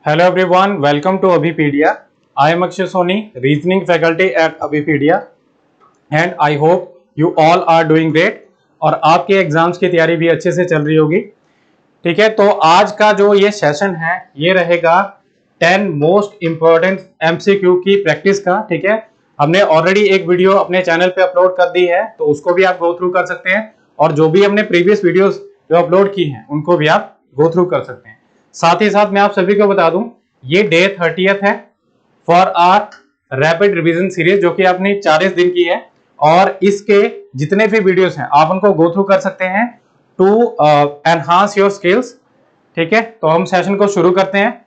Hello everyone, welcome to Abhipedia. I am Akshay Soni, Reasoning faculty at Abhipedia, and I hope you all are doing great. और आपके exams की तैयारी भी अच्छे से चल रही होगी। ठीक है, तो आज का जो ये सेशन है ये रहेगा 10 मोस्ट इंपॉर्टेंट एमसीक्यू की प्रैक्टिस का। ठीक है, हमने ऑलरेडी एक वीडियो अपने चैनल पे अपलोड कर दी है, तो उसको भी आप गो थ्रू कर सकते हैं, और जो भी हमने प्रीवियस वीडियोस जो अपलोड की हैं उनको भी आप गो थ्रू कर सकते हैं। साथ ही साथ मैं आप सभी को बता दूं, ये डे 30th है for our rapid revision series, जो कि अपनी 40 दिन की है, और इसके जितने भी वीडियोस हैं आप उनको गो थ्रू कर सकते हैं टू एनहांस योर स्किल्स। ठीक है, तो हम सेशन को शुरू करते हैं।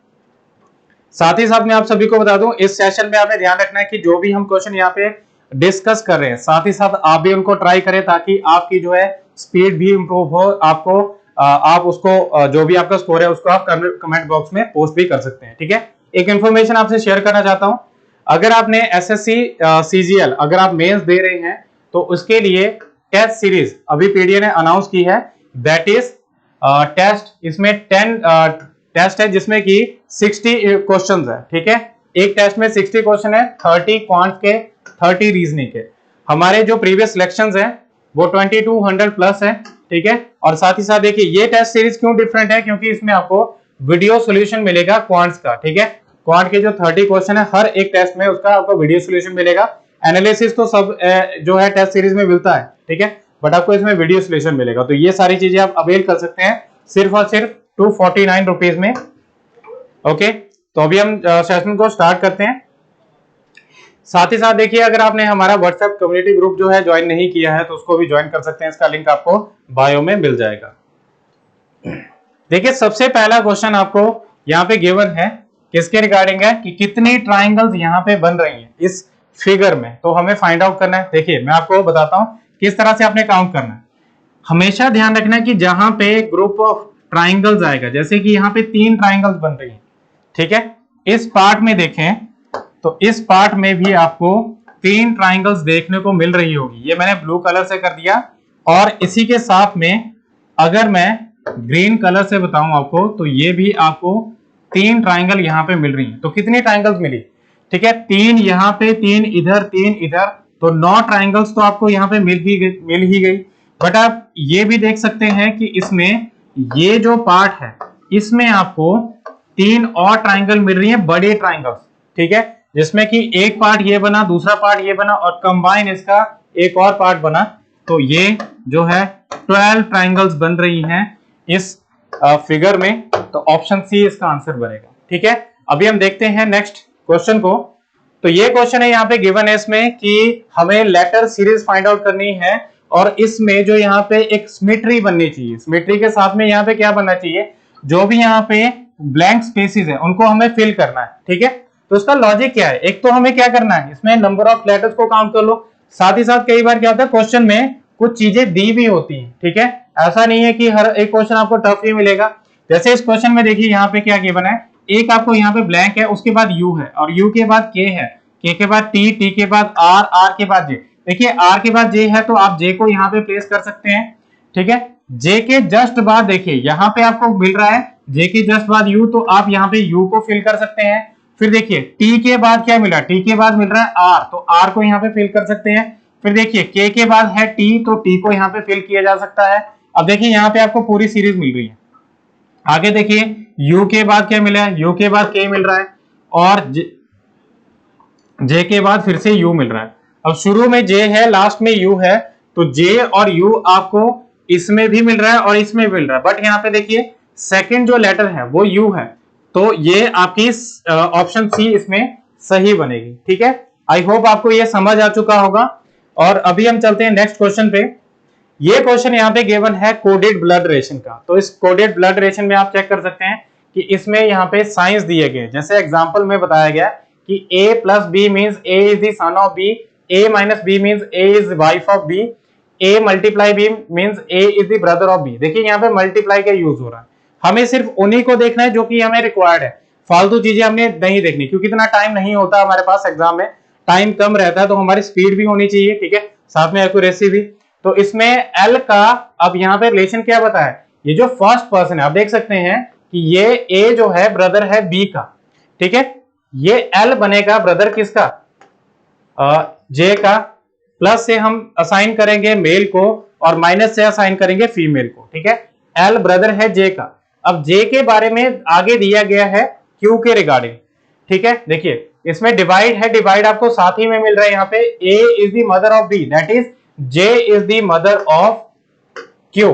साथ ही साथ मैं आप सभी को बता दूं, इस सेशन में आपने ध्यान रखना है कि जो भी हम क्वेश्चन यहाँ पे डिस्कस कर रहे हैं, साथ ही साथ आप भी उनको ट्राई करें, ताकि आपकी जो है स्पीड भी इंप्रूव हो। आपको आप उसको जो भी आपका स्कोर है उसको आप कमेंट बॉक्स में पोस्ट भी कर सकते हैं। ठीक है, एक इंफॉर्मेशन आपसे शेयर करना चाहता हूं, अगर आपने एसएससी सीजीएल अगर आप मेंस दे रहे हैं तो उसके लिए टेस्ट सीरीज अभी पीडीए ने अनाउंस की है, दैट इज टेस्ट। इसमें 10 टेस्ट है जिसमें कि 60 क्वेश्चन है। ठीक है, एक टेस्ट में 60 क्वेश्चन है, 30 क्वांट के, 30 रीजनिंग के। हमारे जो प्रीवियस सिलेक्शंस हैं वो 2200 प्लस है। ठीक है, और साथ ही साथ देखिए ये टेस्ट सीरीज क्यों डिफरेंट है, क्योंकि इसमें आपको वीडियो सॉल्यूशन मिलेगा क्वांट्स का। ठीक है, क्वांट के जो 30 क्वेश्चन है हर एक टेस्ट में उसका आपको वीडियो सॉल्यूशन मिलेगा। एनालिसिस तो सब जो है टेस्ट सीरीज में मिलता है, ठीक है, बट आपको इसमें वीडियो सॉल्यूशन मिलेगा। तो ये सारी चीजें आप अवेल कर सकते हैं सिर्फ और सिर्फ 249 रुपीज में। ओके, तो अभी हम सेशन को स्टार्ट करते हैं। साथ ही साथ देखिए, अगर आपने हमारा व्हाट्सएप कम्युनिटी ग्रुप जो है ज्वाइन नहीं किया है तो उसको भी ज्वाइन कर सकते हैं, इसका लिंक आपको बायो में मिल जाएगा। देखिए, सबसे पहला क्वेश्चन आपको यहाँ पे गिवन है, किसके रिगार्डिंग है कि कितनी ट्राइंगल्स यहाँ पे बन रही हैं इस फिगर में, तो हमें फाइंड आउट करना है। देखिए, मैं आपको बताता हूं किस तरह से आपने काउंट करना है। हमेशा ध्यान रखना है कि जहां पे ग्रुप ऑफ ट्राइंगल्स आएगा, जैसे कि यहाँ पे 3 ट्राइंगल्स बन रही है, ठीक है, इस पार्ट में देखें तो इस पार्ट में भी आपको 3 ट्राइंगल्स देखने को मिल रही होगी। ये मैंने ब्लू कलर से कर दिया, और इसी के साथ में अगर मैं ग्रीन कलर से बताऊं आपको, तो ये भी आपको 3 ट्राइंगल यहाँ पे मिल रही हैं। तो कितनी ट्राइंगल्स मिली? ठीक है, 3 यहाँ पे, 3 इधर, 3 इधर, तो 9 ट्राइंगल्स तो आपको यहाँ पे मिल ही गई। बट आप ये भी देख सकते हैं कि इसमें ये जो पार्ट है इसमें आपको 3 और ट्राइंगल मिल रही है, बड़े ट्राइंगल्स। ठीक है, जिसमें कि एक पार्ट ये बना, दूसरा पार्ट ये बना, और कंबाइन इसका एक और पार्ट बना, तो ये जो है 12 ट्राइंगल्स बन रही हैं इस फिगर में। तो ऑप्शन सी इसका आंसर बनेगा। ठीक है, अभी हम देखते हैं नेक्स्ट क्वेश्चन को। तो ये क्वेश्चन है यहाँ पे गिवन है इसमें कि हमें लेटर सीरीज फाइंड आउट करनी है, और इसमें जो यहाँ पे एक सिमेट्री बननी चाहिए। सिमेट्री के साथ में यहाँ पे क्या बनना चाहिए, जो भी यहाँ पे ब्लैंक स्पेसेस है उनको हमें फिल करना है। ठीक है, तो उसका लॉजिक क्या है, एक तो हमें क्या करना है, इसमें नंबर ऑफ लेटर्स को काउंट कर लो। साथ ही साथ कई बार क्या होता है, क्वेश्चन में कुछ चीजें दी भी होती हैं। ठीक है, ऐसा नहीं है कि हर एक क्वेश्चन आपको टफ ही मिलेगा। जैसे इस क्वेश्चन में देखिए यहाँ पे क्या गिवन है, एक आपको यहाँ पे ब्लैंक है, उसके बाद यू है, और यू के बाद के है, के के बाद टी, टी के बाद आर, आर के बाद जे। देखिए, आर के बाद जे है तो आप जे को यहाँ पे प्लेस कर सकते हैं। ठीक है, जे के जस्ट बाद देखिए यहाँ पे आपको मिल रहा है जे के जस्ट बाद यू, तो आप यहाँ पे यू को फिल कर सकते हैं। फिर देखिए टी के बाद क्या मिला, टी के बाद मिल रहा है आर, तो आर को यहाँ पे फिल कर सकते हैं। फिर देखिए के बाद है टी, तो टी को यहाँ पे फिल किया जा सकता है। अब देखिए यहाँ पे आपको पूरी सीरीज मिल रही है। आगे देखिए यू के बाद क्या मिला है, यू के बाद के मिल रहा है, और जे के बाद फिर से यू मिल रहा है। अब शुरू में जे है, लास्ट में यू है, तो जे और यू आपको इसमें भी मिल रहा है और इसमें मिल रहा है। बट यहाँ पे देखिए सेकंड जो लेटर है वो यू है, तो ये आपकी ऑप्शन सी इसमें सही बनेगी। ठीक है, आई होप आपको ये समझ आ चुका होगा। और अभी हम चलते हैं नेक्स्ट क्वेश्चन पे। ये क्वेश्चन यहाँ पे गिवन है कोडेड ब्लड रेशन का। तो इस कोडेड ब्लड रेशन में आप चेक कर सकते हैं कि इसमें यहाँ पे साइंस दिए गए, जैसे एग्जांपल में बताया गया कि a plus b means a is the son of b, a minus b means a is wife of b, a multiply b means a is the brother of b। देखिए यहाँ पे मल्टीप्लाई का use हो रहा है, हमें सिर्फ उन्हीं को देखना है जो कि हमें रिक्वायर्ड है, फालतू चीजें हमने नहीं देखनी, क्योंकि इतना टाइम नहीं होता हमारे पास, एग्जाम में टाइम कम रहता है, तो हमारी स्पीड भी होनी चाहिए। ठीक है, साथ में एक्यूरेसी भी। तो इसमें एल का अब यहाँ पे रिलेशन क्या बताया, ये जो फर्स्ट पर्सन है आप देख सकते हैं कि ये ए जो है ब्रदर है बी का, ठीक है। ये एल बनेगा ब्रदर किसका, जे का। प्लस से हम असाइन करेंगे मेल को और माइनस से असाइन करेंगे फीमेल को, ठीक है। एल ब्रदर है जे का। अब जे के बारे में आगे दिया गया है क्यू के रिगार्डिंग, ठीक है। देखिए इसमें डिवाइड है, डिवाइड आपको साथ ही में मिल रहा है यहाँ पे। A is the mother of B, that is J is the mother of Q,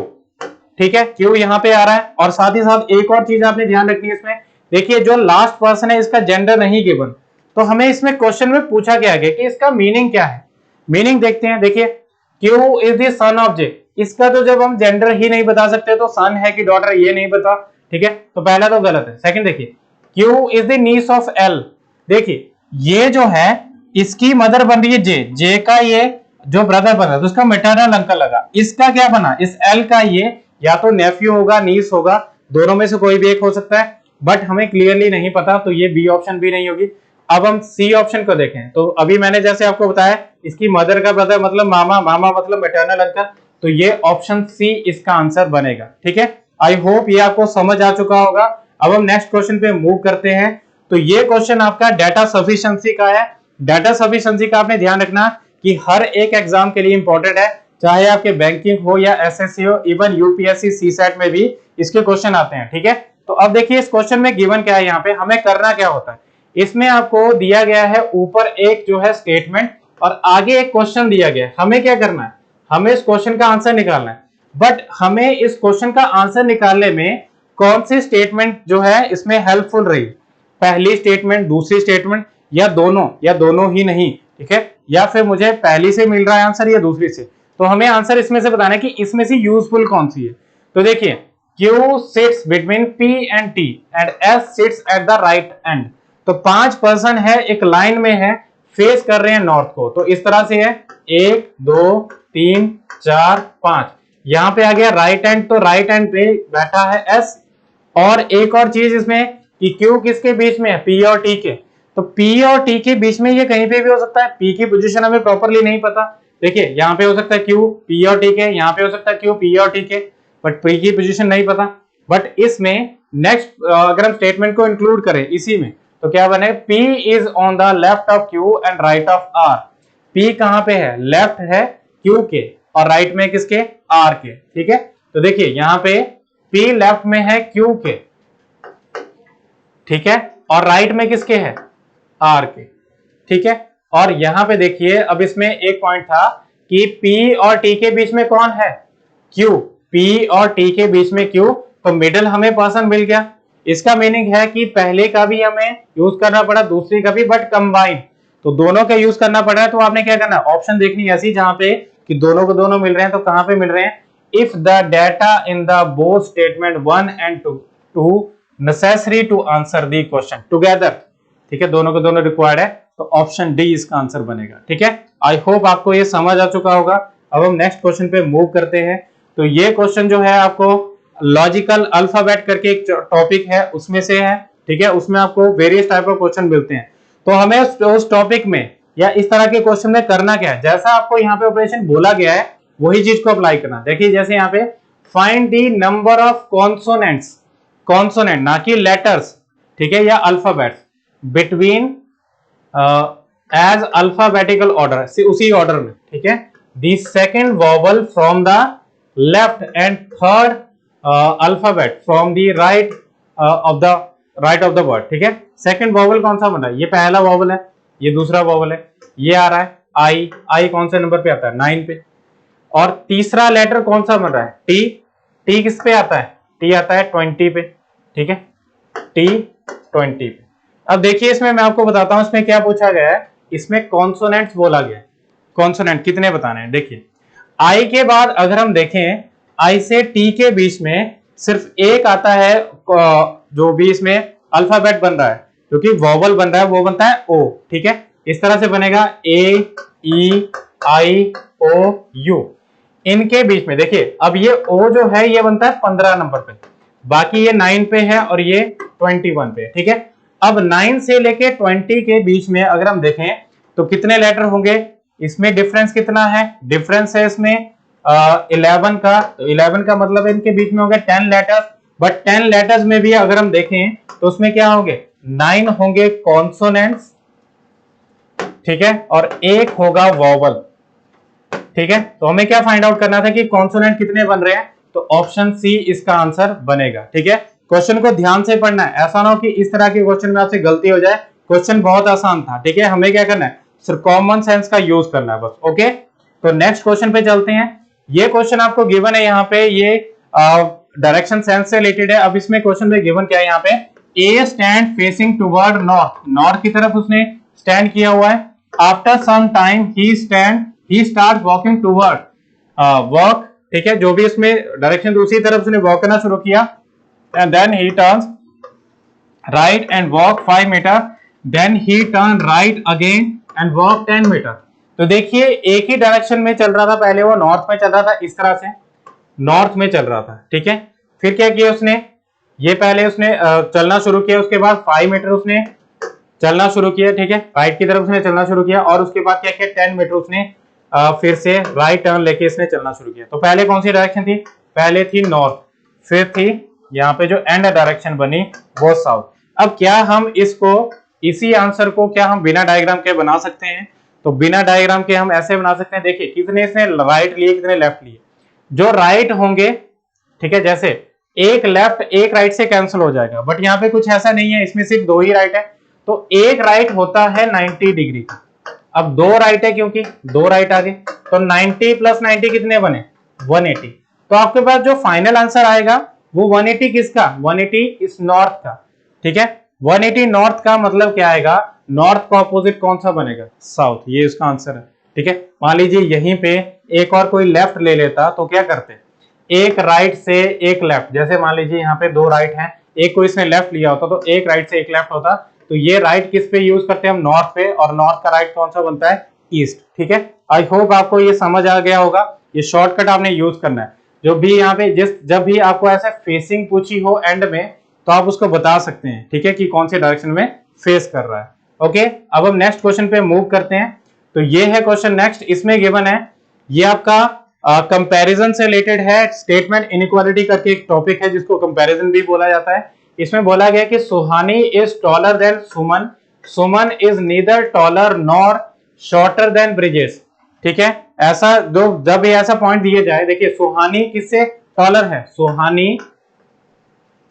ठीक है। क्यू यहाँ पे आ रहा है। और साथ ही साथ एक और चीज आपने ध्यान रखनी है इसमें, देखिए जो लास्ट पर्सन है इसका जेंडर नहीं गिवन, तो हमें इसमें क्वेश्चन में पूछा गया है कि इसका मीनिंग क्या है। मीनिंग देखते हैं। देखिए Q is the son of J, इसका तो जब हम जेंडर ही नहीं बता सकते तो सन है कि डॉटर ये नहीं बता, ठीक है। तो पहला तो गलत है। सेकंड देखिए Q is the niece of L, देखिए ये जो है इसकी मदर बन रही है जे, जे का ये जो ब्रदर बना तो उसका मैटरनल अंकल लगा। इसका क्या बना, इस एल का ये या तो नेफ्यू होगा नीस होगा, दोनों में से कोई भी एक हो सकता है, बट हमें क्लियरली नहीं पता, तो ये बी ऑप्शन भी नहीं होगी। अब हम सी ऑप्शन को देखें तो अभी मैंने जैसे आपको बताया इसकी मदर का ब्रदर मतलब मामा, मामा मतलब मैटरनल अंकल, तो ये ऑप्शन सी इसका आंसर बनेगा, ठीक है। आई होप ये आपको समझ आ चुका होगा। अब हम नेक्स्ट क्वेश्चन पे मूव करते हैं। तो ये क्वेश्चन आपका डाटा सफिशिएंसी का है। डाटा सफिशिएंसी का आपने ध्यान रखना कि हर एक एग्जाम के लिए इंपॉर्टेंट है, चाहे आपके बैंकिंग हो या एसएससी हो, इवन यूपीएससी सीसेट में भी इसके क्वेश्चन आते हैं, ठीक है। तो अब देखिए इस क्वेश्चन में गिवन क्या है, यहाँ पे हमें करना क्या होता है। इसमें आपको दिया गया है ऊपर एक जो है स्टेटमेंट और आगे एक क्वेश्चन दिया गया है। हमें क्या करना है, हमें इस क्वेश्चन का आंसर निकालना है। बट हमें इस क्वेश्चन का आंसर निकालने में कौन सी स्टेटमेंट जो है इसमें हेल्पफुल रही, पहली स्टेटमेंट, दूसरी स्टेटमेंट, या दोनों ही नहीं, ठीक है। या फिर मुझे पहली से मिल रहा है आंसर या दूसरी से, तो हमें आंसर इसमें से बताना है कि इसमें से यूजफुल कौन सी है। तो देखिए Q sits between P and T and S sits at the right end। तो 5 पर्सन है, एक लाइन में है, फेस कर रहे हैं नॉर्थ को, तो इस तरह से है 1 2 3 4 5। यहां पे आ गया राइट हैंड, तो राइट हैंड पे बैठा है S। और एक और चीज इसमें कि Q किसके बीच में है, P और T के, तो P और T के बीच में ये कहीं पे भी हो सकता है। P की पोजीशन हमें प्रॉपरली नहीं पता, देखिए यहाँ पे हो सकता है Q P और T के, यहाँ पे हो सकता है Q P और T के, बट P की पोजीशन नहीं पता। बट इसमें नेक्स्ट अगर हम स्टेटमेंट को इंक्लूड करें इसी में, तो क्या बने, P is on the left of Q and right of R। P कहां पे है, लेफ्ट है Q के और राइट में किसके, R के, ठीक है। तो देखिए यहाँ पे P लेफ्ट में है Q के, ठीक है, और राइट में किसके है, R के, ठीक है। और यहां पे देखिए अब इसमें एक पॉइंट था कि P और T के बीच में कौन है, Q, P और T के बीच में Q, तो मिडिल हमें पर्सन मिल गया। इसका मीनिंग है कि पहले का भी हमें यूज करना पड़ा, दूसरी का भी, बट कंबाइन, तो दोनों का यूज करना पड़ा है। तो आपने क्या करना है, ऑप्शन देखनी है ऐसी जहां पे कि दोनों को दोनों मिल रहे हैं, तो कहां पे मिल रहे हैं, if the data in the both statement 1 and 2 necessary to answer the question together, ठीक है, दोनों को दोनों रिक्वायर्ड है, तो ऑप्शन डी इसका आंसर बनेगा, ठीक है। आई होप आपको ये समझ आ चुका होगा। अब हम नेक्स्ट क्वेश्चन पे मूव करते हैं। तो ये क्वेश्चन जो है आपको लॉजिकल अल्फाबेट करके एक टॉपिक है उसमें से है, ठीक है। उसमें आपको वेरियस टाइप ऑफ क्वेश्चन मिलते हैं, तो हमें उस टॉपिक में या इस तरह के क्वेश्चन में करना क्या है, जैसा आपको यहाँ पे ऑपरेशन बोला गया है वही चीज को अप्लाई करना। देखिए जैसे यहाँ पे find the number of consonants, consonant ना कि लेटर्स, ठीक है, या alphabets between as alphabetical order, उसी ऑर्डर में, ठीक है। The second vowel from the left and third alphabet from the right of the word, ठीक है। सेकेंड वॉवल कौन सा बन रहा है, ये पहला वॉवल है, ये दूसरा वॉवल है, ये आ रहा है आई, आई कौन से नंबर पे आता है, 9 पे। और तीसरा लेटर कौन सा बन रहा है, टी, टी किस पे आता है, टी आता है 20 पे, ठीक है, टी 20 पे। अब देखिए इसमें मैं आपको बताता हूं इसमें क्या पूछा गया है, इसमें कॉन्सोनेंट्स बोला गया है। कॉन्सोनेंट कितने बताने हैं, देखिए आई के बाद अगर हम देखें, आई से टी के बीच में सिर्फ एक आता है, जो बीच में अल्फाबेट बन रहा है, क्योंकि वॉवल बन रहा है, वो बनता है ओ, ठीक है। इस तरह से बनेगा ए ई आई ओ यू। इनके बीच में देखिए अब ये ओ जो है ये बनता है 15 नंबर पे, बाकी ये 9 पे है और ये 21 पे, ठीक है। अब 9 से लेके 20 के बीच में अगर हम देखें तो कितने लेटर होंगे, इसमें डिफरेंस कितना है, डिफरेंस है इसमें 11 का, तो 11 का मतलब इनके बीच में हो गया 10 लेटर्स, बट 10 लेटर्स में भी अगर हम देखें तो उसमें क्या होंगे, 9 होंगे कॉन्सोनेंट्स, ठीक है, और 1 होगा वॉवल, ठीक है। तो हमें क्या फाइंड आउट करना था कि कॉन्सोनेंट कितने बन रहे हैं, तो ऑप्शन सी इसका आंसर बनेगा, ठीक है। क्वेश्चन को ध्यान से पढ़ना है, ऐसा ना हो कि इस तरह के क्वेश्चन में आपसे गलती हो जाए। क्वेश्चन बहुत आसान था, ठीक है, हमें क्या करना है, सिर्फ कॉमन सेंस का यूज करना है बस, ओके। तो नेक्स्ट क्वेश्चन पे चलते हैं। ये क्वेश्चन आपको गिवन है यहाँ पे, ये डायरेक्शन सेंस से रिलेटेड है। अब इसमें क्वेश्चन में गिवन क्या है, यहाँ पे A stand facing toward north, north की तरफ उसने स्टैंड किया हुआ है। आफ्टर सम टाइम ही स्टार्ट वॉकिंग टुवर्ड वॉक, ठीक है, जो भी इसमें डायरेक्शन दूसरी तरफ उसने वॉक करना शुरू किया। And then he turns right and walk 5 metre, then he turn right again and walk 10 metre. तो देखिए एक ही डायरेक्शन में चल रहा था, पहले वो नॉर्थ में चल रहा था, इस तरह से नॉर्थ में चल रहा था, ठीक है। फिर क्या किया उसने, ये पहले उसने चलना शुरू किया, उसके बाद 5 मीटर उसने चलना शुरू किया, ठीक है, राइट की तरफ उसने चलना शुरू किया, और उसके बाद क्या किया, 10 मीटर उसने फिर से राइट टर्न लेके इसने चलना शुरू किया। तो पहले कौन सी डायरेक्शन थी, पहले थी नॉर्थ, फिर थी यहाँ पे जो एंड डायरेक्शन बनी वो साउथ। अब क्या हम इसको, इसी आंसर को क्या हम बिना डायग्राम के बना सकते हैं, तो बिना डायग्राम के हम ऐसे बना सकते हैं। देखिए कितने इसने राइट लिए, कितने लेफ्ट लिए, जो राइट होंगे, ठीक है, जैसे एक लेफ्ट एक राइट से कैंसिल हो जाएगा, बट यहाँ पे कुछ ऐसा नहीं है, इसमें सिर्फ 2 ही राइट है, तो एक राइट होता है 90 डिग्री का। अब 2 राइट है क्योंकि 2 राइट आगे, तो 90 प्लस 90 कितने बने, 180। तो आपके पास जो फाइनल आंसर आएगा वो 180 किसका, 180 इस नॉर्थ का, ठीक है। 180 नॉर्थ का मतलब क्या आएगा, नॉर्थ का ऑपोजिट कौन सा बनेगा, साउथ, ये इसका आंसर है, ठीक है। मान लीजिए यहीं पे एक और कोई लेफ्ट ले लेता तो क्या करते, एक राइट से एक लेफ्ट, जैसे मान लीजिए यहाँ पे 2 राइट हैं, एक को इसने लेफ्ट लिया होता तो एक राइट से एक लेफ्ट होता, तो ये राइट किस पे यूज करते हैं हम, नॉर्थ पे, और नॉर्थ का राइट कौन सा बनता है, ईस्ट, ठीक है। आई होप आपको ये समझ आ गया होगा, ये शॉर्टकट आपने यूज करना है। जो भी यहाँ पे जब भी आपको ऐसे फेसिंग पूछी हो एंड में, तो आप उसको बता सकते हैं, ठीक है, कि कौन से डायरेक्शन में फेस कर रहा है, ओके। अब हम नेक्स्ट क्वेश्चन पे मूव करते हैं। तो ये है क्वेश्चन नेक्स्ट, इसमें गिवन है, ये आपका कंपैरिजन से रिलेटेड है, स्टेटमेंट इनइक्वालिटी करके एक टॉपिक है जिसको कंपैरिजन भी बोला जाता है। इसमें बोला गया कि Suhani is taller than Suman, Suman is neither taller nor shorter than Brijesh, ठीक है। ऐसा दो जब ये ऐसा पॉइंट दिए जाए, देखिए सुहानी किससे टॉलर है, सुहानी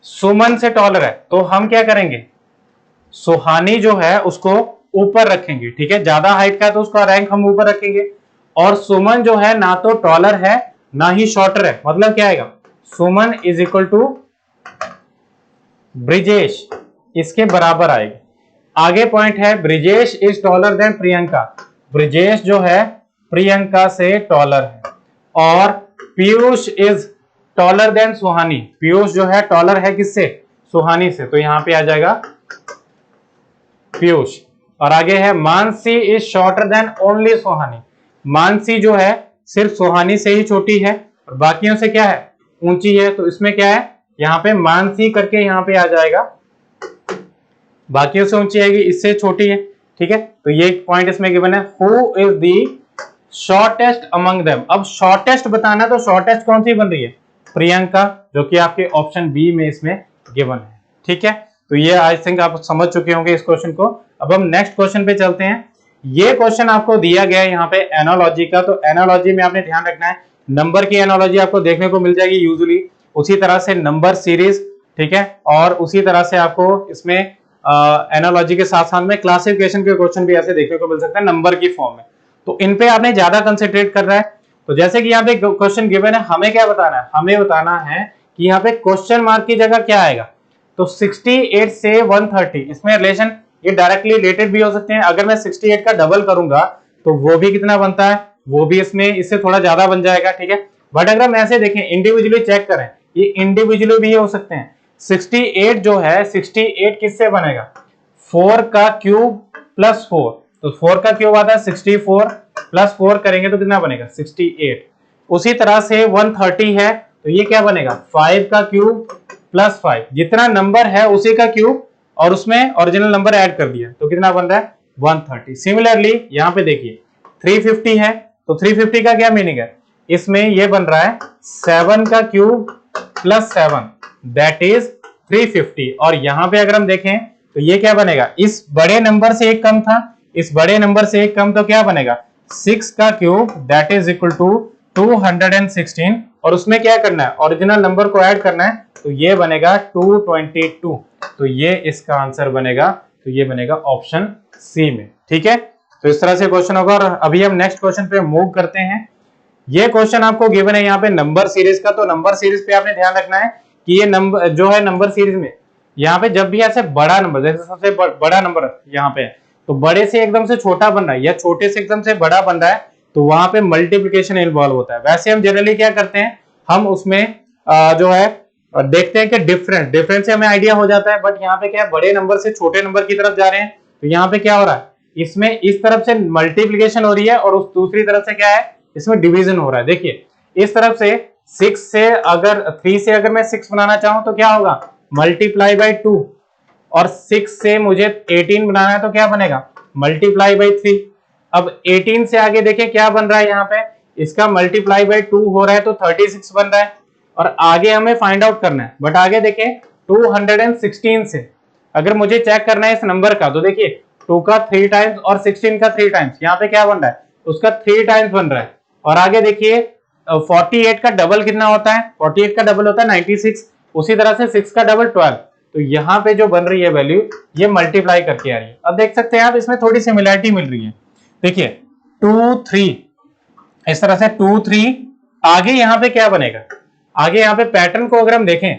सुमन से टॉलर है, तो हम क्या करेंगे, सुहानी जो है उसको ऊपर रखेंगे, ठीक है, ज्यादा हाइट का है तो उसका रैंक हम ऊपर रखेंगे, और सुमन जो है ना तो टॉलर है ना ही शॉर्टर है, मतलब क्या आएगा, सुमन इज इक्वल टू ब्रिजेश, इसके बराबर आएगी। आगे पॉइंट है Brijesh is taller then Priyanka, Brijesh जो है प्रियंका से टॉलर है, और पीयूष इज टॉलर देन सुहानी, पीयूष जो है टॉलर है किससे, सुहानी से, तो यहां पे आ जाएगा पीयूष। और आगे है Mansi is shorter than only Suhani, Mansi जो है सिर्फ सुहानी से ही छोटी है और बाकियों से क्या है, ऊंची है, तो इसमें क्या है, यहाँ पे मानसी करके यहाँ पे आ जाएगा, बाकियों से ऊंची आएगी, इससे छोटी है, ठीक है। तो ये पॉइंट इसमें गिवन है, who is the shortest among them. अब शॉर्टेस्ट बताना, तो शॉर्टेस्ट कौन सी बन रही है, प्रियंका, जो कि आपके ऑप्शन बी में इसमें गिवन है, ठीक है। तो ये आई थिंक आप समझ चुके होंगे इस क्वेश्चन को। अब हम नेक्स्ट क्वेश्चन पे चलते हैं। ये क्वेश्चन आपको दिया गया है यहाँ पे एनालॉजी का, तो एनालॉजी में आपने ध्यान रखना है, नंबर की एनालॉजी आपको देखने को मिल जाएगी यूजुअली, उसी तरह से नंबर सीरीज, ठीक है, और उसी तरह से आपको इसमें एनालॉजी के साथ साथ में क्लासिफिकेशन के क्वेश्चन भी ऐसे देखने को मिल सकते हैं नंबर की फॉर्म में, तो इन पे आपने ज्यादा कंसेंट्रेट कर रहा है। तो जैसे कि यहाँ पे क्वेश्चन गिवन है, हमें क्या बताना है, हमें बताना है कि यहाँ पे क्वेश्चन मार्क की जगह क्या आएगा, तो 68 से 130, इसमें रिलेशन ये डायरेक्टली रिलेटेड भी हो सकते हैं। अगर मैं 68 का डबल करूंगा तो वो भी कितना बनता है, वो भी इसमें इससे थोड़ा ज्यादा बन जाएगा, ठीक है। बट अगर हम ऐसे देखें, इंडिविजुअली चेक करें, ये इंडिविजुअली भी हो सकते हैं। 68 जो है, 68 किससे बनेगा, 4 का क्यूब प्लस 4, तो 4 का क्यूब आता है 64, प्लस 4 करेंगे तो कितना बनेगा, 68। उसी तरह से 130 है, तो ये क्या बनेगा, 5 का क्यूब प्लस 5, जितना नंबर है उसी का क्यूब और उसमें ओरिजिनल नंबर ऐड कर दिया, तो कितना बन रहा है, 130। सिमिलरली यहाँ पे देखिए 350 है, तो 350 का क्या मीनिंग है, इसमें ये बन रहा है 7 का क्यूब प्लस 7, दैट इज 350। और यहाँ पे अगर हम देखें तो ये क्या बनेगा, इस बड़े नंबर से एक कम था, इस बड़े नंबर से एक कम, तो क्या बनेगा 6 का cube that is equal to 216। और उसमें क्या करना है, ओरिजिनल नंबर को ऐड करना है, तो ये बनेगा 222। तो ये इसका आंसर बनेगा, तो ये बनेगा ऑप्शन सी में। ठीक है, तो इस तरह से क्वेश्चन होगा। और अभी हम नेक्स्ट क्वेश्चन पे मूव करते हैं। ये क्वेश्चन आपको गिवन है यहाँ पे नंबर सीरीज का। तो नंबर सीरीज पे आपने ध्यान रखना है कि ये नंबर जो है नंबर सीरीज में यहाँ पे जब भी ऐसे बड़ा नंबर, जैसे सबसे बड़ा नंबर यहाँ पे है, तो बड़े से एकदम से छोटा बन रहा है या छोटे से एकदम से बड़ा बन रहा है, तो वहां पे मल्टीप्लिकेशन इन्वॉल्व होता है। वैसे हम जनरली क्या करते हैं, हम उसमें जो है देखते हैं कि डिफरेंस से हमें आइडिया हो जाता है। बट यहाँ पे क्या है, बड़े नंबर से छोटे नंबर की तरफ जा रहे हैं, तो यहाँ पे क्या हो रहा है, इसमें इस तरफ से मल्टीप्लिकेशन हो रही है और उस दूसरी तरफ से क्या है, इसमें डिवीजन हो रहा है। देखिए इस तरफ से 6 से अगर 3 से अगर मैं 6 बनाना चाहूं तो क्या होगा, मल्टीप्लाई बाई 2। और 6 से मुझे 18 बनाना है तो क्या बनेगा, मल्टीप्लाई बाई 3। अब 18 से आगे देखिए क्या बन रहा है, यहाँ पे इसका मल्टीप्लाई बाई 2 हो रहा है तो 36 बन रहा है। और आगे हमें फाइंड आउट करना है, बट आगे देखिए 216 से अगर मुझे चेक करना है इस नंबर का, तो देखिए 2 का 3 टाइम्स और 16 का 3 टाइम्स, यहाँ पे क्या बन रहा है, उसका 3 टाइम्स बन रहा है। और आगे देखिए 48 का डबल कितना होता है, 48 का डबल होता है 96, उसी तरह से 6 का डबल 12। तो यहाँ पे जो बन रही है वैल्यू, ये मल्टीप्लाई करके आ रही है। अब देख सकते हैं आप, इसमें थोड़ी सिमिलरिटी मिल रही है। देखिए 2 3, इस तरह से 2 3, आगे यहाँ पे क्या बनेगा, आगे यहाँ पे पैटर्न को अगर हम देखें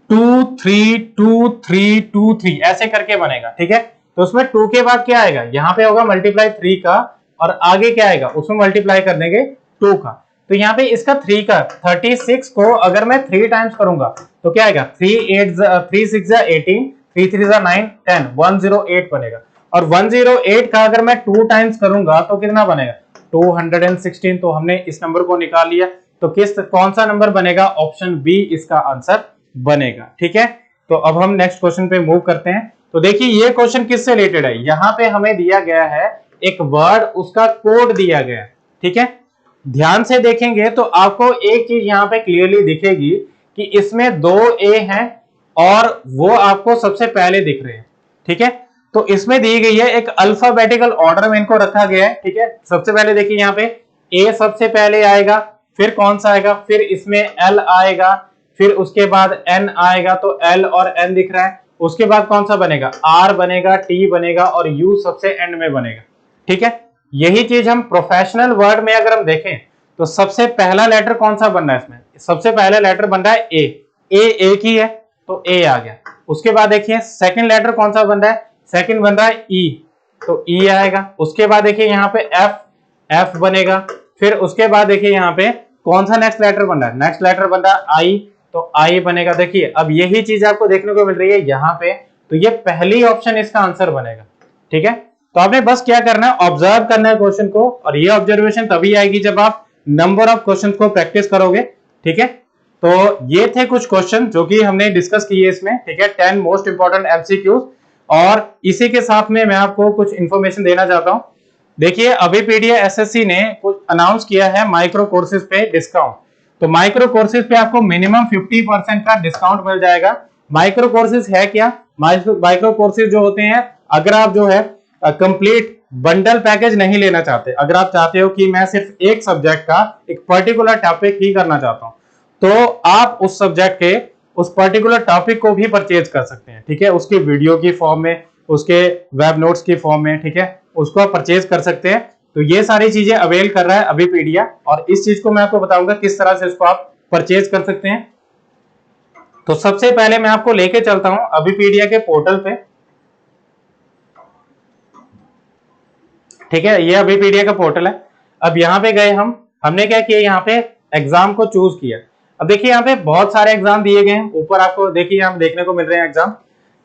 2 3 2 3 2 3 ऐसे करके बनेगा। ठीक है, तो उसमें 2 के बाद क्या आएगा, यहाँ पे होगा मल्टीप्लाई 3 का, और आगे क्या आएगा, उसमें मल्टीप्लाई कर देंगे 2 का। तो यहाँ पे इसका 3 का 36 को अगर मैं 3 टाइम्स करूंगा तो क्या आएगा, 3 6 18, 3 3 9 10, 108 बनेगा। और 108 का अगर मैं 2 टाइम्स करूंगा तो कितना बनेगा, 216। तो हमने इस नंबर को निकाल लिया। तो कौन सा नंबर बनेगा, ऑप्शन बी इसका आंसर बनेगा। ठीक है, तो अब हम नेक्स्ट क्वेश्चन पे मूव करते हैं। तो देखिए ये क्वेश्चन किससे रिलेटेड है, यहाँ पे हमें दिया गया है एक वर्ड, उसका कोड दिया गया है। ठीक है, ध्यान से देखेंगे तो आपको एक चीज यहाँ पे क्लियरली दिखेगी कि इसमें 2 ए हैं और वो आपको सबसे पहले दिख रहे हैं। ठीक है, तो इसमें दी गई है एक अल्फाबेटिकल ऑर्डर में इनको रखा गया है। ठीक है, सबसे पहले देखिए यहाँ पे ए सबसे पहले आएगा, फिर कौन सा आएगा, फिर इसमें एल आएगा, फिर उसके बाद एन आएगा, तो एल और एन दिख रहा है। उसके बाद कौन सा बनेगा, आर बनेगा, टी बनेगा और यू सबसे एंड में बनेगा। ठीक है, यही चीज हम प्रोफेशनल वर्ड में अगर हम देखें तो सबसे पहला लेटर कौन सा बन रहा है, इसमें सबसे पहला लेटर बन रहा है ए, एक ही है तो ए आ गया। उसके बाद देखिए सेकंड लेटर कौन सा बन रहा है, सेकंड बन रहा है ई, तो ई आएगा। उसके बाद देखिए यहाँ पे एफ बनेगा। फिर उसके बाद देखिए यहाँ पे कौन सा नेक्स्ट लेटर बन रहा है, नेक्स्ट लेटर बन रहा है आई, तो आई बनेगा। देखिए अब यही चीज आपको देखने को मिल रही है यहाँ पे, तो ये पहली ऑप्शन इसका आंसर बनेगा। ठीक है, तो आपने बस क्या करना है, ऑब्जर्व करना है क्वेश्चन को, और ये ऑब्जर्वेशन तभी आएगी जब आप नंबर ऑफ क्वेश्चन को प्रैक्टिस करोगे। ठीक है, तो ये थे कुछ क्वेश्चन जो कि हमने डिस्कस किए इसमें। ठीक है, 10 मोस्ट इंपॉर्टेंट एमसीक्यूज। और इसी के साथ में मैं आपको कुछ इंफॉर्मेशन देना चाहता हूं। देखिए अभिपीडिया एसएससी ने कुछ अनाउंस किया है माइक्रो कोर्सेज पे डिस्काउंट। तो माइक्रो कोर्सेज पे आपको मिनिमम 50% का डिस्काउंट मिल जाएगा। माइक्रो कोर्सेज है क्या, माइक्रो कोर्सेज जो होते हैं, अगर आप जो है कंप्लीट बंडल पैकेज नहीं लेना चाहते, अगर आप चाहते हो कि मैं सिर्फ एक सब्जेक्ट का एक पर्टिकुलर टॉपिक ही करना चाहता हूं, तो आप उस सब्जेक्ट के उस पर्टिकुलर टॉपिक को भी परचेज कर सकते हैं। ठीक है, उसके वीडियो की फॉर्म में, उसके वेब नोट्स की फॉर्म में। ठीक है, उसको आप परचेज कर सकते हैं। तो ये सारी चीजें अवेल कर रहा है अभिपीडिया, और इस चीज को मैं आपको बताऊंगा किस तरह से इसको आप परचेज कर सकते हैं। तो सबसे पहले मैं आपको लेके चलता हूं अभिपीडिया के पोर्टल पे। ठीक है, ये अभिपीडिया का पोर्टल है। अब यहाँ पे गए हमने क्या किया, यहाँ पे एग्जाम को चूज किया। अब देखिए यहाँ पे बहुत सारे एग्जाम दिए गए हैं, ऊपर आपको देखिए यहाँ देखने को मिल रहे हैं एग्जाम,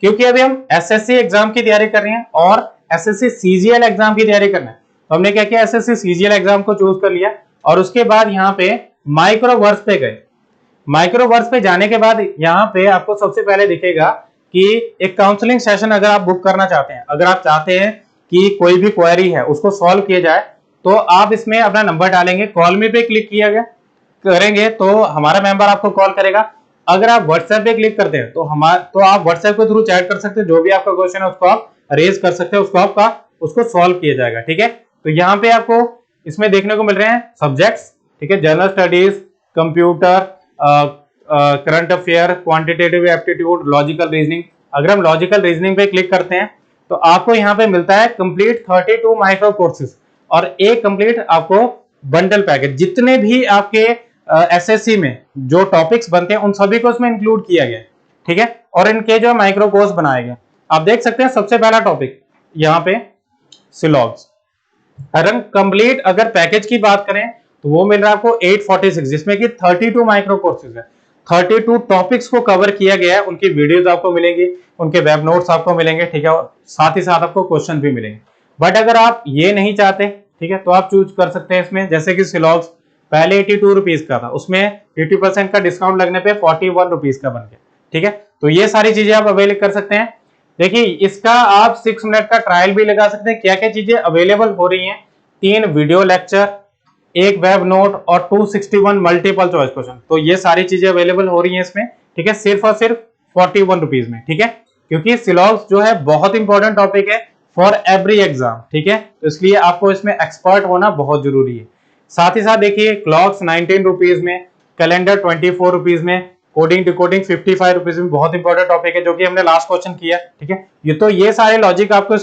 क्योंकि अभी हम एसएससी एग्जाम की तैयारी कर रहे हैं और एसएससी सीजीएल एग्जाम की तैयारी करना है। तो हमने क्या किया, एसएससी सीजीएल एग्जाम को चूज कर लिया, और उसके बाद यहाँ पे माइक्रोवर्स पे गए। माइक्रोवर्स पे जाने के बाद यहाँ पे आपको सबसे पहले दिखेगा कि एक काउंसलिंग सेशन अगर आप बुक करना चाहते हैं, अगर आप चाहते हैं कि कोई भी क्वेरी है उसको सॉल्व किया जाए, तो आप इसमें अपना नंबर डालेंगे, कॉल मी पे क्लिक किया गया करेंगे तो हमारा मेंबर आपको कॉल करेगा। अगर आप व्हाट्सएप पे क्लिक करते हैं तो आप व्हाट्सएप के थ्रू चैट कर सकते हैं, जो भी आपका क्वेश्चन है उसको आप रेज कर सकते हैं, उसको सॉल्व किया जाएगा। ठीक है, तो यहाँ पे आपको इसमें देखने को मिल रहे हैं सब्जेक्ट्स, ठीक है, general studies, computer, current affair, quantitative aptitude, logical reasoning. अगर हम लॉजिकल रीजनिंग पे क्लिक करते हैं तो आपको यहाँ पे मिलता है कंप्लीट 32 माइक्रो कोर्सेज और एक कंप्लीट आपको बंडल पैकेज। जितने भी आपके एसएससी में जो टॉपिक्स बनते हैं उन सभी को उसमें इंक्लूड किया गया, ठीक है, और इनके जो माइक्रो कोर्स बनाए गए। आप देख सकते हैं सबसे पहला टॉपिक यहाँ पे सिलॉग्स। अगर कंप्लीट अगर पैकेज की बात करें तो वो मिल रहा है आपको 846, जिसमें कि 32 माइक्रो कोर्सेज है, 32 टॉपिक्स को कवर किया गया है। उनकी वीडियोस आपको मिलेंगी, उनके वेब नोट्स आपको मिलेंगे, ठीक है, और साथ ही साथ आपको क्वेश्चन भी मिलेंगे। बट अगर आप ये नहीं चाहते, ठीक है, तो आप चूज कर सकते हैं इसमें, जैसे कि सिलॉग्स पहले 82 रुपीज का था, उसमें 50% का डिस्काउंट लगने पे 41 रुपीज का बन गया। ठीक है, तो ये सारी चीजें आप अवेल कर सकते हैं। देखिए इसका आप 6 मिनट का ट्रायल भी लगा सकते हैं। क्या क्या चीजें अवेलेबल हो रही हैं, 3 वीडियो लेक्चर, एक वेब नोट और 261 मल्टीपल चॉइस क्वेश्चन, तो ये सारी चीजें अवेलेबल हो रही हैं इसमें, ठीक है, सिर्फ और सिर्फ 41 रुपीज में। ठीक है, क्योंकि सिलॉग्स जो है बहुत इंपॉर्टेंट टॉपिक है फॉर एवरी एग्जाम, ठीक है, तो इसलिए आपको इसमें एक्सपर्ट होना बहुत जरूरी है। साथ ही साथ देखिए क्लॉक्स 19 रुपीज में, कैलेंडर 24 रुपीज में, कोडिंग डिकोडिंग 55 रुपीज में, बहुत इंपॉर्टेंट टॉपिक है जो कि हमने लास्ट क्वेश्चन किया। ठीक है, ये सारे लॉजिक आपको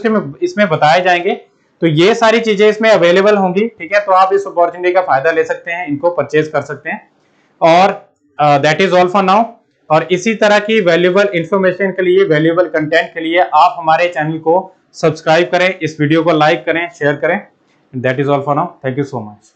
इसमें बताए जाएंगे, तो ये सारी चीजें इसमें अवेलेबल होंगी। ठीक है, तो आप इस अपॉर्चुनिटी का फायदा ले सकते हैं, इनको परचेज कर सकते हैं। और that is all for now. और इसी तरह की वैल्यूएबल इंफॉर्मेशन के लिए, वैल्यूएबल कंटेंट के लिए आप हमारे चैनल को सब्सक्राइब करें, इस वीडियो को लाइक करें, शेयर करें। That is all for now, thank you so much.